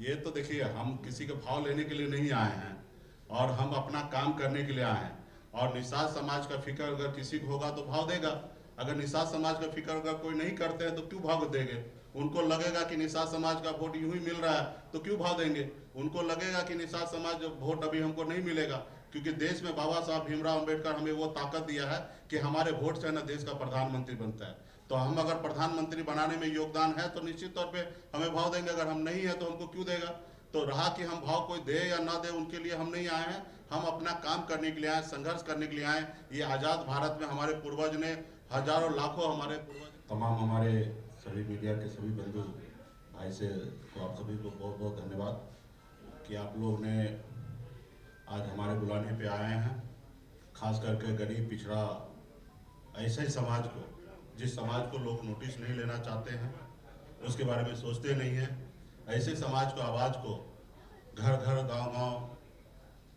ये तो देखिए, हम किसी का भाव लेने के लिए नहीं आए हैं और हम अपना काम करने के लिए आए हैं। और निषाद समाज का फिक्र अगर किसी को होगा तो भाव देगा। अगर निषाद समाज का फिक्र अगर कोई नहीं करते हैं तो क्यों भाव देंगे? उनको लगेगा कि निषाद समाज का वोट यूं ही मिल रहा है तो क्यों भाव देंगे? उनको लगेगा कि निषाद समाज वोट अभी हमको नहीं मिलेगा, क्योंकि देश में बाबा साहब भीमराव अंबेडकर हमें वो ताकत दिया है कि हमारे वोट से ना देश का प्रधानमंत्री बनता है। तो हम अगर प्रधानमंत्री बनाने में योगदान है तो निश्चित तौर पे हमें भाव देंगे। अगर हम नहीं है तो हमको क्यों देगा? तो रहा कि हम भाव कोई दे या ना दे, उनके लिए हम नहीं आए हैं। हम अपना काम करने के लिए आए, संघर्ष करने के लिए आए। ये आज़ाद भारत में हमारे पूर्वज ने, हजारों लाखों हमारे पूर्वज, तमाम हमारे सभी मीडिया के सभी बंधु भाई से को आप सभी को बहुत बहुत धन्यवाद कि आप लोग ने आज हमारे बुलाने पे आए हैं। खास करके गरीब पिछड़ा ऐसे समाज को, जिस समाज को लोग नोटिस नहीं लेना चाहते हैं, उसके बारे में सोचते नहीं हैं, ऐसे समाज को, आवाज़ को घर घर गांव गांव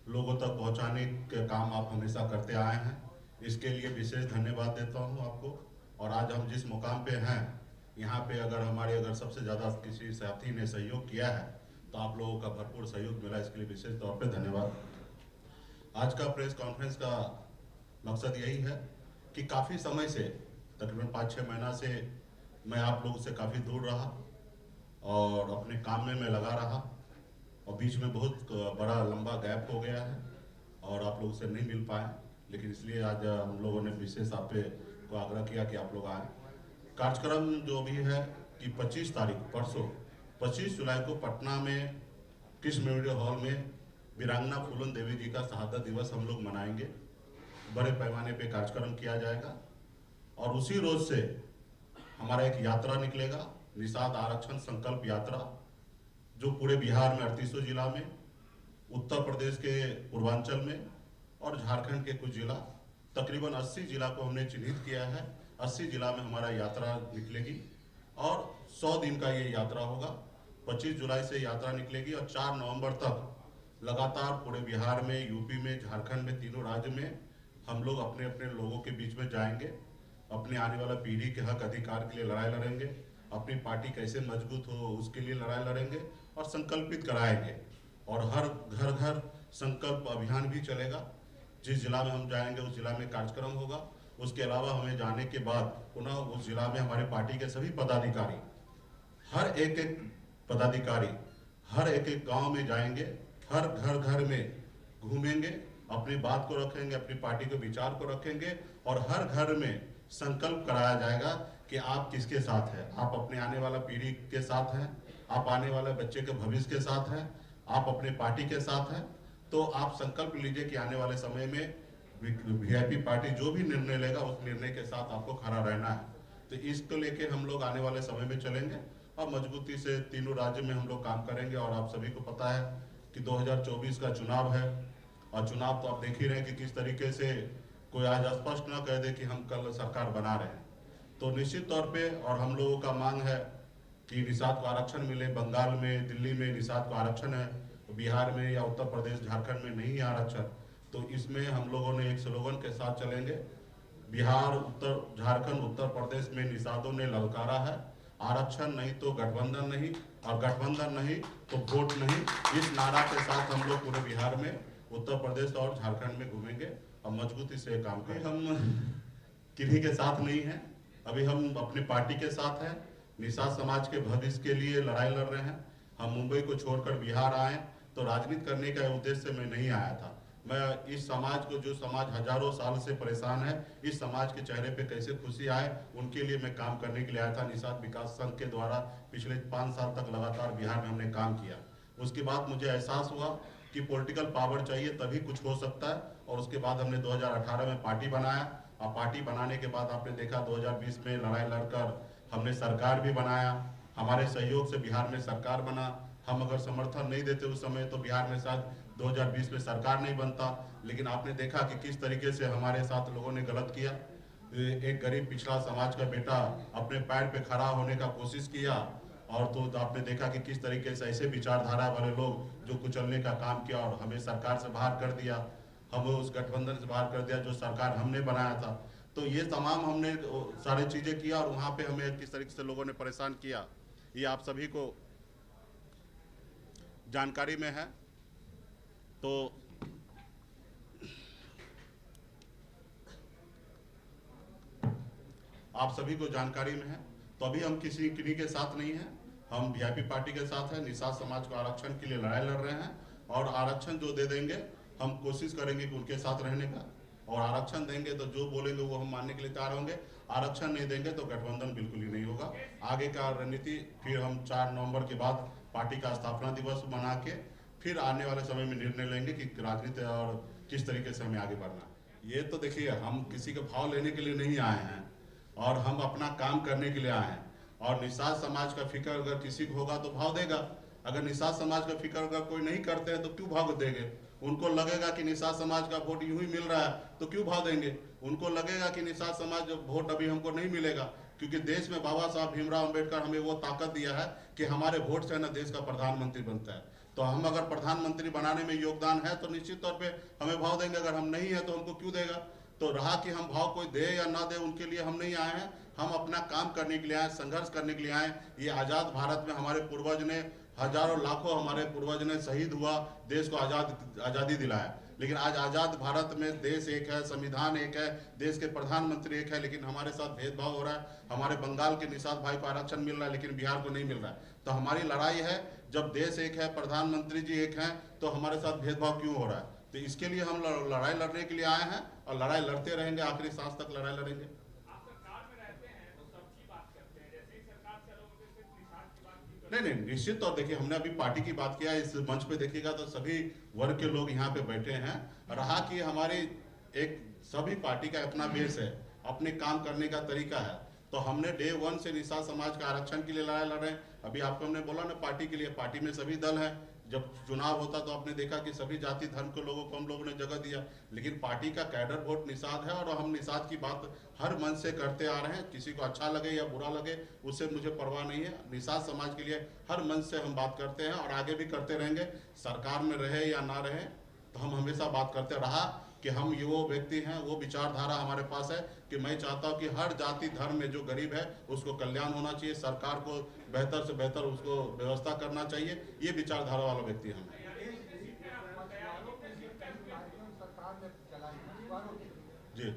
लोगों तक पहुंचाने के काम आप हमेशा करते आए हैं। इसके लिए विशेष धन्यवाद देता हूं आपको। और आज हम जिस मुकाम पे हैं, यहाँ पे अगर सबसे ज़्यादा किसी साथी ने सहयोग किया है तो आप लोगों का भरपूर सहयोग मिला, इसके लिए विशेष तौर पे धन्यवाद। आज का प्रेस कॉन्फ्रेंस का मकसद यही है कि काफ़ी समय से, तकरीबन 5-6 महीना से मैं आप लोगों से काफ़ी दूर रहा और अपने काम में मैं लगा रहा, और बीच में बहुत बड़ा लंबा गैप हो गया है और आप लोगों से नहीं मिल पाए। लेकिन इसलिए आज हम लोगों ने विशेष आप पे को आग्रह किया कि आप लोग आए। कार्यक्रम जो भी है कि 25 तारीख, परसों 25 जुलाई को पटना में कृष्ण मेमोरियल हॉल में वीरांगना फूलन देवी जी का शहादत दिवस हम लोग मनाएंगे। बड़े पैमाने पे कार्यक्रम किया जाएगा और उसी रोज से हमारा एक यात्रा निकलेगा, निषाद आरक्षण संकल्प यात्रा, जो पूरे बिहार में 38 जिला में, उत्तर प्रदेश के पूर्वांचल में और झारखंड के कुछ जिला, तकरीबन 80 जिला को हमने चिन्हित किया है। 80 जिला में हमारा यात्रा निकलेगी और 100 दिन का ये यात्रा होगा। 25 जुलाई से यात्रा निकलेगी और 4 नवंबर तक लगातार पूरे बिहार में, यूपी में, झारखंड में, तीनों राज्य में हम लोग अपने अपने लोगों के बीच में जाएंगे। अपने आने वाला पीढ़ी के हक अधिकार के लिए लड़ाई लड़ेंगे, अपनी पार्टी कैसे मजबूत हो उसके लिए लड़ाई लड़ेंगे और संकल्पित कराएंगे। और हर घर घर संकल्प अभियान भी चलेगा। जिस जिला में हम जाएंगे उस जिला में कार्यक्रम होगा। उसके अलावा हमें जाने के बाद पुनः उस जिला में हमारे पार्टी के सभी पदाधिकारी, हर एक एक पदाधिकारी हर एक एक गांव में जाएंगे, हर घर घर में घूमेंगे, अपनी बात को रखेंगे, अपनी पार्टी के विचार को रखेंगे और हर घर में संकल्प कराया जाएगा कि आप किसके साथ हैं। आप अपने आने वाला पीढ़ी के साथ हैं, आप आने वाले बच्चे के भविष्य के साथ हैं, आप अपने पार्टी के साथ हैं। तो आप संकल्प लीजिए कि आने वाले समय में वीआईपी पार्टी जो भी निर्णय लेगा उस निर्णय के साथ आपको खड़ा रहना है। तो इसको लेके हम लोग आने वाले समय में चलेंगे और मजबूती से तीनों राज्य में हम लोग काम करेंगे। और आप सभी को पता है कि 2024 का चुनाव है और चुनाव तो आप देख ही रहे हैं कि किस तरीके से कोई आज स्पष्ट ना कह दे कि हम कल सरकार बना रहे हैं। तो निश्चित तौर पे और हम लोगों का मांग है कि निषाद को आरक्षण मिले। बंगाल में, दिल्ली में निषाद को आरक्षण है, तो बिहार में या उत्तर प्रदेश, झारखंड में नहीं है आरक्षण। तो इसमें हम लोगों ने एक स्लोगन के साथ चलेंगे। बिहार, झारखंड, उत्तर प्रदेश में निषादों ने ललकारा है, आरक्षण नहीं तो गठबंधन नहीं, और गठबंधन नहीं तो वोट नहीं। इस नारा के साथ हम लोग पूरे बिहार में, उत्तर प्रदेश और झारखंड में घूमेंगे और मजबूती से काम करेंगे। हम किन्हीं के साथ नहीं हैं, अभी हम अपनी पार्टी के साथ हैं। निषाद समाज के भविष्य के लिए लड़ाई लड़ रहे हैं। हम मुंबई को छोड़कर बिहार आए तो राजनीति करने का उद्देश्य से मैं नहीं आया था। मैं इस समाज को, जो समाज हजारों साल से परेशान है, इस समाज के चेहरे पे कैसे खुशी आए उनके लिए मैं काम करने के लिए आया था। निषाद विकास संघ के द्वारा पिछले 5 साल तक लगातार बिहार में हमने काम किया। उसके बाद मुझे एहसास हुआ कि पॉलिटिकल पावर चाहिए तभी कुछ हो सकता है, और उसके बाद हमने 2018 में पार्टी बनाया। और पार्टी बनाने के बाद आपने देखा 2020 में लड़ाई लड़कर हमने सरकार भी बनाया। हमारे सहयोग से बिहार में सरकार बना। हम अगर समर्थन नहीं देते उस समय तो बिहार में शायद 2020 में सरकार नहीं बनता। लेकिन आपने देखा कि किस तरीके से हमारे साथ लोगों ने गलत किया। एक गरीब पिछड़ा समाज का बेटा अपने पैर पे खड़ा होने का कोशिश किया, और तो आपने देखा कि किस तरीके से ऐसे विचारधारा वाले लोग जो कुचलने का काम किया और हमें सरकार से बाहर कर दिया, हमें उस गठबंधन से बाहर कर दिया जो सरकार हमने बनाया था। तो ये तमाम हमने सारी चीज़ें किया और वहाँ पे हमें किस तरीके से लोगों ने परेशान किया, ये आप सभी को जानकारी में है। तो आप सभी को जानकारी में है। तो अभी हम किन्हीं के साथ नहीं हैं, हम वीआईपी पार्टी के साथ हैं। निषाद समाज को आरक्षण के लिए लड़ाई लड़ रहे हैं और आरक्षण जो दे देंगे हम कोशिश करेंगे कि उनके साथ रहने का, और आरक्षण देंगे तो जो बोलेंगे वो हम मानने के लिए तैयार होंगे। आरक्षण नहीं देंगे तो गठबंधन बिल्कुल ही नहीं होगा। आगे का रणनीति फिर हम 4 नवंबर के बाद पार्टी का स्थापना दिवस मना के फिर आने वाले समय में निर्णय लेंगे कि राजनीति और किस तरीके से हमें आगे बढ़ना। ये तो देखिए, हम किसी का भाव लेने के लिए नहीं आए हैं और हम अपना काम करने के लिए आए हैं। और निषाद समाज का फिक्र अगर किसी को होगा तो भाव देगा। अगर निषाद समाज का फिक्र अगर कोई नहीं करते हैं तो क्यों भाव देंगे? उनको लगेगा कि निषाद समाज का वोट यूं ही मिल रहा है तो क्यों भाव देंगे? उनको लगेगा कि निषाद समाज वोट अभी हमको नहीं मिलेगा, क्योंकि देश में बाबा साहब भीमराव अंबेडकर हमें वो ताकत दिया है कि हमारे वोट से ना देश का प्रधानमंत्री बनता है। तो हम अगर प्रधानमंत्री बनाने में योगदान है तो निश्चित तौर पे हमें भाव देंगे। अगर हम नहीं है तो हमको क्यों देगा? तो रहा कि हम भाव कोई दे या ना दे, उनके लिए हम नहीं आए हैं। हम अपना काम करने के लिए आए, संघर्ष करने के लिए आए। ये आज़ाद भारत में हमारे पूर्वज ने, हजारों लाखों हमारे पूर्वज ने शहीद हुआ, देश को आज़ादी दिलाया। लेकिन आज आज़ाद भारत में देश एक है, संविधान एक है, देश के प्रधानमंत्री एक है, लेकिन हमारे साथ भेदभाव हो रहा है। हमारे बंगाल के निषाद भाई को आरक्षण मिल रहा है लेकिन बिहार को नहीं मिल रहा है। तो हमारी लड़ाई है, जब देश एक है, प्रधानमंत्री जी एक हैं, तो हमारे साथ भेदभाव क्यों हो रहा है? तो इसके लिए हम लड़ाई लड़ने के लिए आए हैं और लड़ाई लड़ते रहेंगे, आखिरी सांस तक लड़ाई लड़ेंगे। नहीं, निश्चित तौर देखिए, हमने अभी पार्टी की बात किया। इस मंच पे देखिएगा तो सभी वर्ग के लोग यहाँ पे बैठे हैं। रहा कि हमारी एक सभी पार्टी का अपना बेस है, अपने काम करने का तरीका है। तो हमने डे 1 से निषाद समाज का आरक्षण के लिए लड़ाई लड़ रहे हैं। अभी आपको हमने बोला ना, पार्टी के लिए, पार्टी में सभी दल हैं। जब चुनाव होता तो आपने देखा कि सभी जाति धर्म के लोगों को हम लोगों ने जगह दिया, लेकिन पार्टी का कैडर वोट निषाद है और हम निषाद की बात हर मन से करते आ रहे हैं। किसी को अच्छा लगे या बुरा लगे उससे मुझे परवाह नहीं है। निषाद समाज के लिए हर मन से हम बात करते हैं और आगे भी करते रहेंगे। सरकार में रहे या ना रहे तो हम हमेशा बात करते रहा कि हम ये वो व्यक्ति हैं, वो विचारधारा हमारे पास है कि मैं चाहता हूँ कि हर जाति धर्म में जो गरीब है उसको कल्याण होना चाहिए, सरकार को बेहतर से बेहतर उसको व्यवस्था करना चाहिए। ये विचारधारा वाला व्यक्ति हम हैं। जी,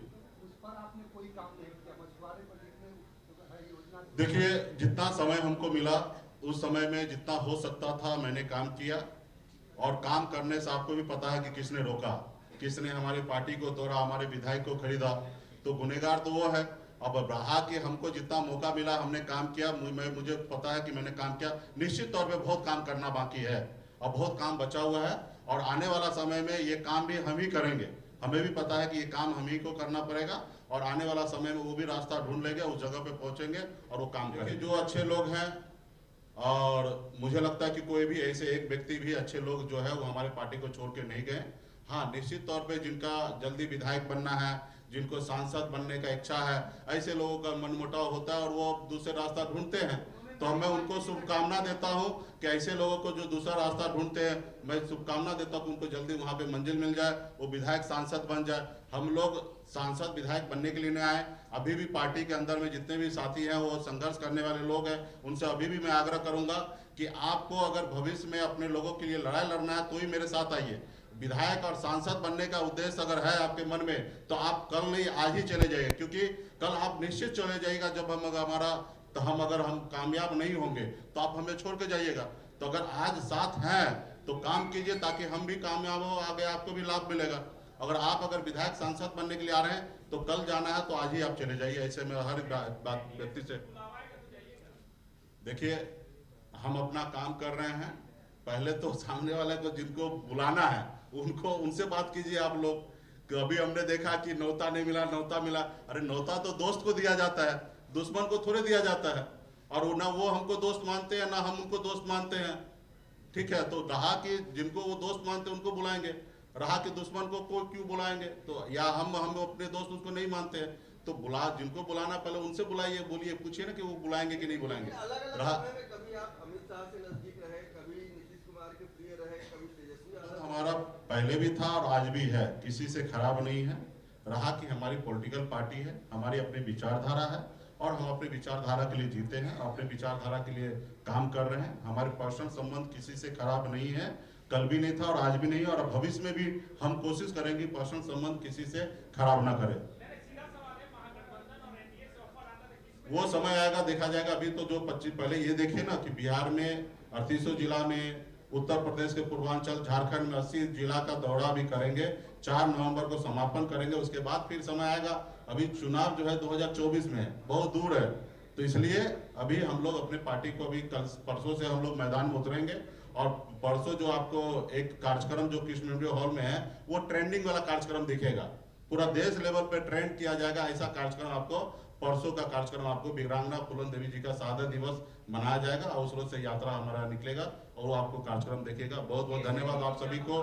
देखिए, जितना समय हमको मिला उस समय में जितना हो सकता था मैंने काम किया। और काम करने से आपको भी पता है कि किसने रोका, किसने हमारी पार्टी को तोड़ा, हमारे विधायक को खरीदा। तो गुनहगार तो वो है। अब रहा कि हमको जितना मौका मिला हमने काम किया। मुझे पता है कि मैंने काम किया। निश्चित तौर पे बहुत काम करना बाकी है और बहुत काम बचा हुआ है, और आने वाला समय में ये काम भी हम ही करेंगे। हमें भी पता है कि ये काम हम ही को करना पड़ेगा और आने वाला समय में वो भी रास्ता ढूंढ लेंगे, उस जगह पे पहुंचेंगे और वो काम करेंगे। जो अच्छे लोग हैं, और मुझे लगता है कि कोई भी ऐसे एक व्यक्ति भी, अच्छे लोग जो है वो हमारे पार्टी को छोड़ के नहीं गए। हाँ, निश्चित तौर पे जिनका जल्दी विधायक बनना है, जिनको सांसद बनने का इच्छा है, ऐसे लोगों का मनमुटाव होता है और वो दूसरे रास्ता ढूंढते हैं। तो मैं उनको शुभकामना देता हूं कि ऐसे लोगों को जो दूसरा रास्ता ढूंढते हैं, मैं शुभकामना देता हूं कि उनको जल्दी वहां पे मंजिल मिल जाए, वो विधायक सांसद बन जाए। हम लोग सांसद विधायक बनने के लिए नहीं आए। अभी भी पार्टी के अंदर में जितने भी साथी हैं वो संघर्ष करने वाले लोग हैं। उनसे अभी भी मैं आग्रह करूंगा कि आपको अगर भविष्य में अपने लोगों के लिए लड़ाई लड़ना है तो ही मेरे साथ आइए। विधायक और सांसद बनने का उद्देश्य अगर है आपके मन में तो आप कल नहीं आज ही चले जाइए, क्योंकि कल आप निश्चित चले जाइएगा जब अगर हम कामयाब नहीं होंगे तो आप हमें छोड़ के जाइएगा। तो अगर आज साथ हैं तो काम कीजिए ताकि हम भी कामयाब हो, आगे आपको भी लाभ मिलेगा। अगर विधायक सांसद बनने के लिए आ रहे हैं तो कल जाना है तो आज ही आप चले जाइए। ऐसे में हर बात व्यक्ति से देखिए, हम अपना काम कर रहे हैं। पहले तो सामने वाले को जिनको बुलाना है उनसे बात कीजिए आप लोग। अभी हमने देखा कि न्योता नहीं मिला, न्योता मिला। अरे न्योता तो दोस्त को दिया जाता है, दुश्मन को थोड़े दिया जाता है। और ना वो हमको दोस्त मानते हैं ना हम उनको दोस्त मानते हैं। ठीक है, तो रहा कि जिनको वो दोस्त मानते हैं उनको बुलाएंगे, रहा कि दुश्मन को क्यों बुलाएंगे? तो या हम अपने दोस्त उसको नहीं मानते हैं तो जिनको बुलाना पहले उनसे बुलाइए, बोलिए, पूछिए ना कि वो बुलाएंगे कि नहीं बुलाएंगे। हमारा पहले भी था और आज भी है, किसी से खराब नहीं है। रहा कि हमारी पॉलिटिकल पार्टी है, हमारी अपनी विचारधारा है और हम अपनी विचारधारा के लिए जीते हैं, अपने विचारधारा के लिए काम कर रहे हैं। हमारे पर्सनल संबंध किसी से खराब नहीं है, कल भी नहीं था और आज भी नहीं है, और भविष्य में भी हम कोशिश करेंगे पर्सनल संबंध किसी से खराब ना करें। वो समय आएगा, देखा जाएगा। अभी तो जो 25 पहले ये देखिए ना कि बिहार में 38 जिला में, उत्तर प्रदेश के पूर्वांचल, झारखंड में 80 जिला का दौरा भी करेंगे। 4 नवंबर को समापन करेंगे, उसके बाद फिर समय आएगा। अभी चुनाव जो है 2024 में है, बहुत दूर है, तो इसलिए अभी हम लोग अपने पार्टी को अभी कल परसों से हम लोग मैदान में उतरेंगे। और परसों जो आपको एक कार्यक्रम जो कृष्ण मेमोरियल हॉल में है, वो ट्रेंडिंग वाला कार्यक्रम दिखेगा, पूरा देश लेवल पे ट्रेंड किया जाएगा। ऐसा कार्यक्रम आपको परसों का कार्यक्रम आपको वीरांगना फूलन देवी जी का शहादत दिवस मनाया जाएगा और उस रोज से यात्रा हमारा निकलेगा और वो आपको कार्यक्रम देखेगा। बहुत बहुत धन्यवाद आप सभी को।